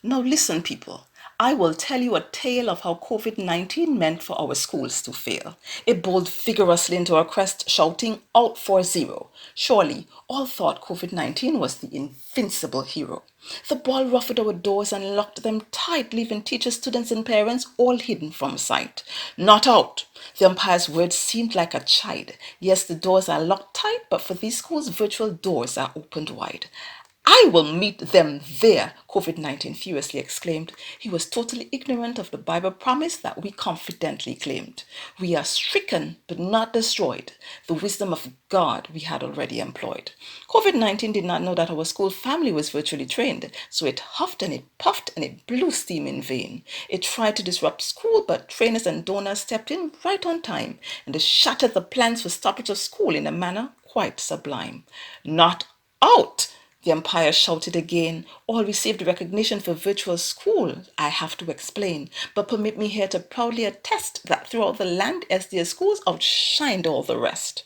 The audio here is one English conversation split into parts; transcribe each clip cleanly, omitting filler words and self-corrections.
Now listen, people. I will tell you a tale of how COVID-19 meant for our schools to fail. It bowled vigorously into our crest, shouting, "Out for zero." Surely, all thought COVID-19 was the invincible hero. The ball ruffled our doors and locked them tight, leaving teachers, students, and parents all hidden from sight. "Not out." The umpire's words seemed like a chide. Yes, the doors are locked tight, but for these schools, virtual doors are opened wide. "I will meet them there," COVID-19 furiously exclaimed. He was totally ignorant of the Bible promise that we confidently claimed. We are stricken but not destroyed. The wisdom of God we had already employed. COVID-19 did not know that our school family was virtually trained, so it huffed and it puffed and it blew steam in vain. It tried to disrupt school, but trainers and donors stepped in right on time, and they shattered the plans for stoppage of school in a manner quite sublime. "Not out!" The umpire shouted again. "All received recognition for virtual school, I have to explain. But permit me here to proudly attest that throughout the land, SDA schools outshined all the rest.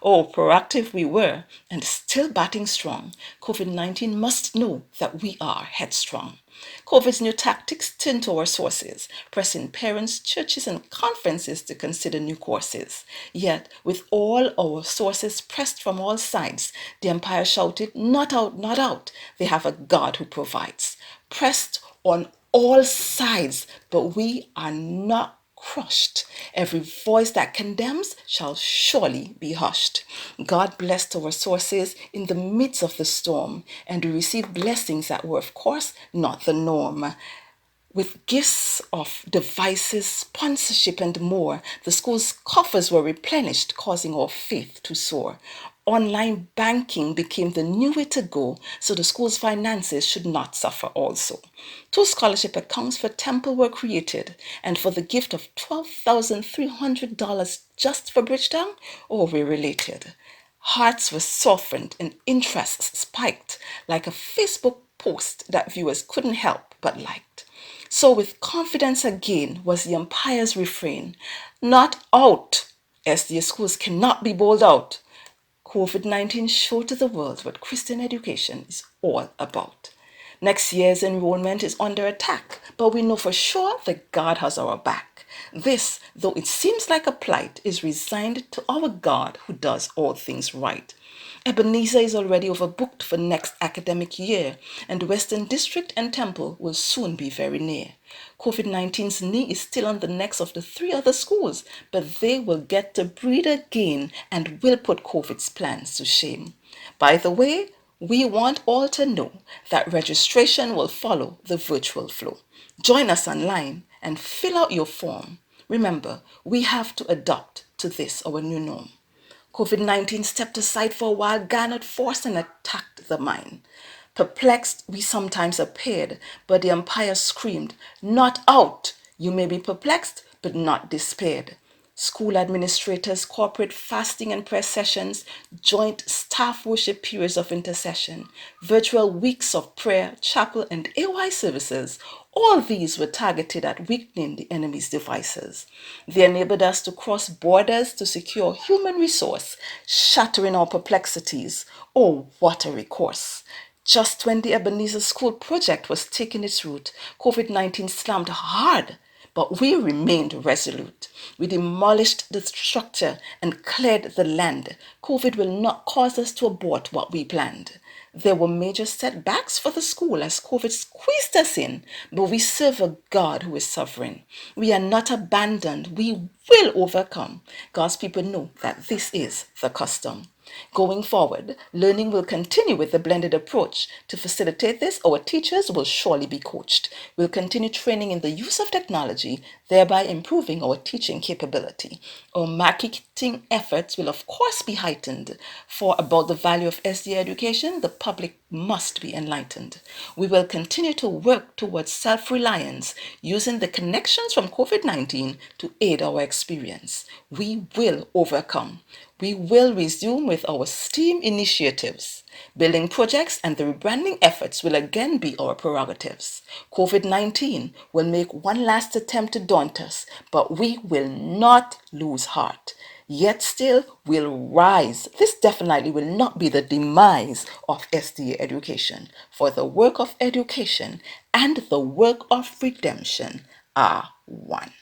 Oh, proactive we were, and still batting strong. COVID-19 must know that we are headstrong. COVID's new tactics turned to our sources, pressing parents, churches, and conferences to consider new courses. Yet, with all our sources pressed from all sides, the umpire shouted, "Not out, not out. They have a God who provides." Pressed on all sides, but we are not crushed. Every voice that condemns shall surely be hushed. God blessed our sources in the midst of the storm, and we received blessings that were, of course, not the norm. With gifts of devices, sponsorship, and more, the school's coffers were replenished, causing our faith to soar. Online banking became the new way to go, so the school's finances should not suffer also. Two scholarship accounts for Temple were created, and for the gift of $12,300 just for Bridgetown, oh, we related. Hearts were softened and interests spiked like a Facebook post that viewers couldn't help but liked. So with confidence again was the umpire's refrain, "Not out, as the schools cannot be bowled out." COVID-19 showed to the world what Christian education is all about. Next year's enrollment is under attack, but we know for sure that God has our back. This, though it seems like a plight, is resigned to our God who does all things right. Ebenezer is already overbooked for next academic year, and Western District and Temple will soon be very near. COVID-19's knee is still on the necks of the three other schools, but they will get to breathe again and will put COVID's plans to shame. By the way, we want all to know that registration will follow the virtual flow. Join us online and fill out your form. Remember, we have to adapt to this, our new norm. COVID-19 stepped aside for a while, garnered force, and attacked the mind. Perplexed, we sometimes appeared, but the umpire screamed, "Not out! You may be perplexed, but not despaired." School administrators, corporate fasting and prayer sessions, joint staff worship periods of intercession, virtual weeks of prayer, chapel, and AY services, all these were targeted at weakening the enemy's devices. They enabled us to cross borders to secure human resource, shattering our perplexities. Oh, what a recourse! Just when the Ebenezer School project was taking its root, COVID-19 slammed hard, but we remained resolute. We demolished the structure and cleared the land. COVID will not cause us to abort what we planned. There were major setbacks for the school as COVID squeezed us in, but we serve a God who is sovereign. We are not abandoned. We will overcome. God's people know that this is the custom. Going forward, learning will continue with the blended approach. To facilitate this, our teachers will surely be coached. We'll continue training in the use of technology, thereby improving our teaching capability. Our marketing efforts will of course be heightened, for about the value of SDA education, the public must be enlightened. We will continue to work towards self-reliance, using the connections from COVID-19 to aid our experience. We will overcome. We will resume with our STEAM initiatives. Building projects and the rebranding efforts will again be our prerogatives. COVID-19 will make one last attempt to daunt us, but we will not lose heart. yet still will rise. This definitely will not be the demise of SDA education, for the work of education and the work of redemption are one.